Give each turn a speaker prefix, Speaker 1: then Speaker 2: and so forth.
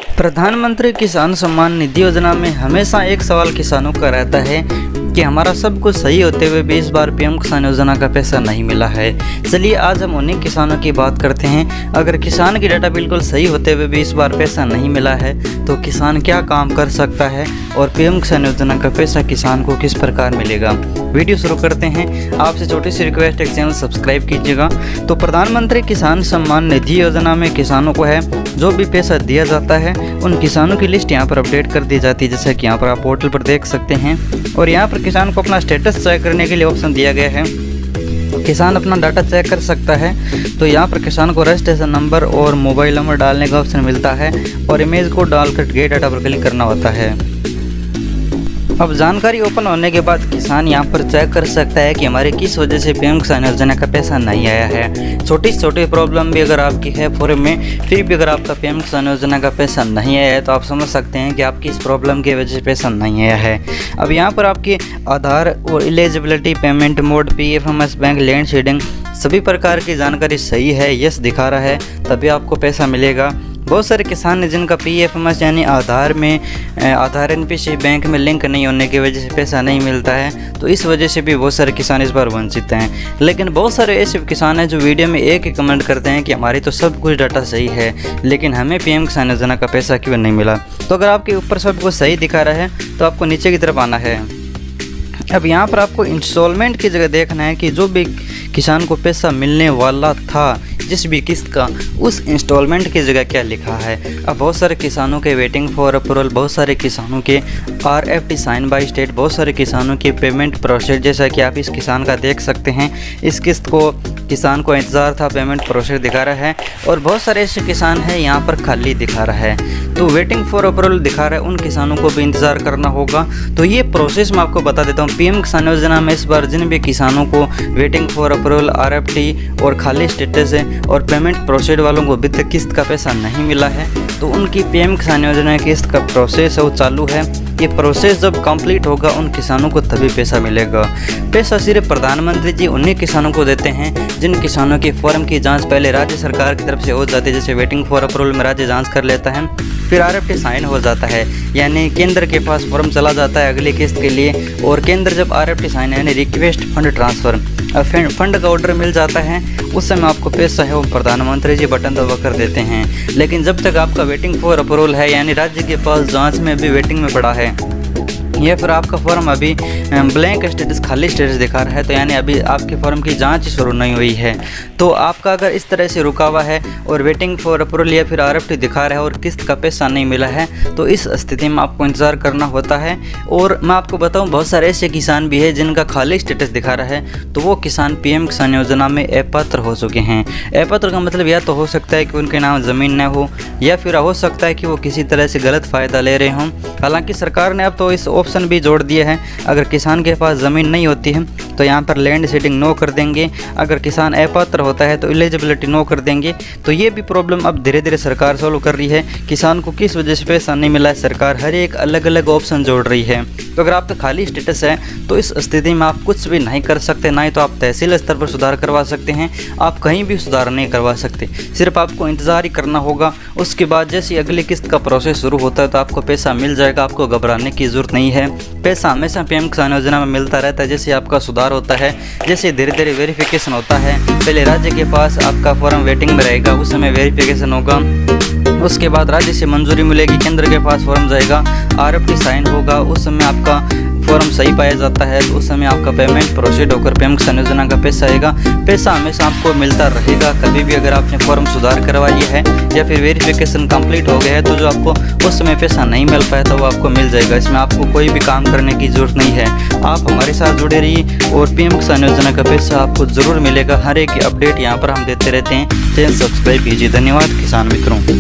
Speaker 1: प्रधानमंत्री किसान सम्मान निधि योजना में हमेशा एक सवाल किसानों का रहता है कि हमारा सब कुछ सही होते हुए भी इस बार पीएम किसान योजना का पैसा नहीं मिला है। चलिए आज हम उन्हीं किसानों की बात करते हैं। अगर किसान की डाटा बिल्कुल सही होते हुए भी इस बार पैसा नहीं मिला है तो किसान क्या काम कर सकता है और पीएम किसान योजना का पैसा किसान को किस प्रकार मिलेगा। वीडियो शुरू करते हैं। आपसे छोटी सी रिक्वेस्ट है, चैनल सब्सक्राइब कीजिएगा। तो प्रधानमंत्री किसान सम्मान निधि योजना में किसानों को है जो भी पैसा दिया जाता है उन किसानों की लिस्ट यहाँ पर अपडेट कर दी जाती है, जैसा कि यहाँ पर आप पोर्टल पर देख सकते हैं। और यहाँ पर किसान को अपना स्टेटस चेक करने के लिए ऑप्शन दिया गया है। किसान अपना डाटा चेक कर सकता है। तो यहाँ पर किसान को रजिस्ट्रेशन नंबर और मोबाइल नंबर डालने का ऑप्शन मिलता है और इमेज को डालकर गेट डाटा पर क्लिक करना होता है। अब जानकारी ओपन होने के बाद किसान यहाँ पर चेक कर सकता है कि हमारे किस वजह से पीएम किसान योजना का पैसा नहीं आया है। छोटी से छोटी प्रॉब्लम भी अगर आपकी है फॉर्म में, फिर भी अगर आपका पीएम किसान योजना का पैसा नहीं आया है तो आप समझ सकते हैं कि आपकी इस प्रॉब्लम की वजह से पैसा नहीं आया है। अब यहाँ पर आपकी आधार और eligibility, payment mode, PFMS, bank, land seeding सभी प्रकार की जानकारी सही है, यस दिखा रहा है, तभी आपको पैसा मिलेगा। बहुत सारे किसान हैं जिनका PFMS यानी आधार NPC बैंक में लिंक नहीं होने की वजह से पैसा नहीं मिलता है, तो इस वजह से भी बहुत सारे किसान इस बार वंचित हैं। लेकिन बहुत सारे ऐसे किसान हैं जो वीडियो में एक ही कमेंट करते हैं कि हमारी तो सब कुछ डाटा सही है लेकिन हमें पीएम किसान योजना का पैसा क्यों नहीं मिला। तो अगर आपके ऊपर सब कुछ सही दिखा रहा है तो आपको नीचे की तरफ आना है। अब यहाँ पर आपको इंस्टॉलमेंट की जगह देखना है कि जो भी किसान को पैसा मिलने वाला था जिस भी किस्त का, उस इंस्टॉलमेंट की जगह क्या लिखा है। अब बहुत सारे किसानों के वेटिंग फॉर अप्रूवल, बहुत सारे किसानों के RFT साइन बाय स्टेट, बहुत सारे किसानों के पेमेंट प्रोसेस, जैसा कि आप इस किसान का देख सकते हैं। इस किस्त को किसान को इंतज़ार था, पेमेंट प्रोसेस दिखा रहा है। और बहुत सारे ऐसे किसान हैं यहाँ पर खाली दिखा रहा है, तो वेटिंग फॉर अप्रूवल दिखा रहा है, उन किसानों को भी इंतज़ार करना होगा। तो ये प्रोसेस मैं आपको बता देता हूँ। पीएम किसान योजना में इस बार जिन भी किसानों को वेटिंग फॉर अप्रूवल, RFT और खाली स्टेटस है और पेमेंट प्रोसेस वालों को अभी तक किस्त का पैसा नहीं मिला है, तो उनकी पीएम किसान योजना की किस्त का प्रोसेस है वो चालू है। ये प्रोसेस जब कंप्लीट होगा उन किसानों को तभी पैसा मिलेगा। पैसा सिर्फ प्रधानमंत्री जी उन्हीं किसानों को देते हैं जिन किसानों के फॉर्म की जांच पहले राज्य सरकार की तरफ से हो जाती है। जैसे वेटिंग फॉर अप्रूवल में राज्य जांच कर लेता है, फिर RFT साइन हो जाता है यानी केंद्र के पास फॉर्म चला जाता है अगली किस्त के लिए, और केंद्र जब RFT साइन यानी रिक्वेस्ट फंड ट्रांसफ़र, फंड का ऑर्डर मिल जाता है, उस समय आपको पैसा है वो प्रधानमंत्री जी बटन दबा कर देते हैं। लेकिन जब तक आपका वेटिंग फॉर अप्रूवल है यानी राज्य के पास जांच में अभी वेटिंग में पड़ा है या फिर आपका फॉर्म अभी ब्लैंक स्टेटस, खाली स्टेटस दिखा रहा है, तो यानी अभी आपके फॉर्म की जांच शुरू नहीं हुई है, तो आपका अगर इस तरह से रुका हुआ है और वेटिंग फॉर अप्रूवल या फिर RFT दिखा रहा है और किस्त का पैसा नहीं मिला है, तो इस स्थिति में आपको इंतज़ार करना होता है। और मैं आपको बताऊं बहुत सारे ऐसे किसान भी हैं जिनका खाली स्टेटस दिखा रहा है, तो वो किसान पीएम किसान योजना में अपात्र हो चुके हैं। अपात्र का मतलब या तो हो सकता है कि उनके नाम ज़मीन न हो या फिर हो सकता है कि वो किसी तरह से गलत फ़ायदा ले रहे हों। हालांकि सरकार ने अब तो इस ऑप्शन भी जोड़ दिए हैं, अगर किसान के पास ज़मीन नहीं होती है तो यहाँ पर लैंड शेडिंग नो कर देंगे, अगर किसान अपात्र होता है तो एलिजिबिलिटी नो कर देंगे। तो ये भी प्रॉब्लम अब धीरे धीरे सरकार सॉल्व कर रही है। किसान को किस वजह से पैसा नहीं मिला है, सरकार हर एक अलग अलग ऑप्शन जोड़ रही है। तो अगर आपका खाली स्टेटस है तो इस स्थिति में आप कुछ भी नहीं कर सकते, ना ही तो आप तहसील स्तर पर सुधार करवा सकते हैं, आप कहीं भी सुधार नहीं करवा सकते, सिर्फ आपको इंतज़ार ही करना होगा। उसके बाद जैसे अगली किस्त का प्रोसेस शुरू होता है तो आपको पैसा मिल जाएगा, आपको घबराने की ज़रूरत नहीं है। पैसा हमेशा पीएम किसान योजना में मिलता रहता है। जैसे आपका सुधार होता है, जैसे धीरे धीरे वेरिफिकेशन होता है, पहले राज्य के पास आपका फॉर्म वेटिंग में रहेगा, उस समय वेरिफिकेशन होगा, उसके बाद राज्य से मंजूरी मिलेगी, केंद्र के पास फॉर्म जाएगा, RFT साइन होगा, उस समय आपका फॉर्म सही पाया जाता है, तो उस समय आपका पेमेंट प्रोसीड होकर पीएम किसान योजना का पैसा आएगा। पैसा हमेशा आपको मिलता रहेगा। कभी भी अगर आपने फॉर्म सुधार करवा लिया है या फिर वेरिफिकेशन कंप्लीट हो गया है तो जो आपको उस समय पैसा नहीं मिल पाया था वो आपको मिल जाएगा। इसमें आपको कोई भी काम करने की ज़रूरत नहीं है। आप हमारे साथ जुड़े रहिए और पीएम किसान योजना का पैसा आपको ज़रूर मिलेगा। हर एक अपडेट यहाँ पर हम देते रहते हैं। चैनल सब्सक्राइब कीजिए। धन्यवाद किसान मित्रों।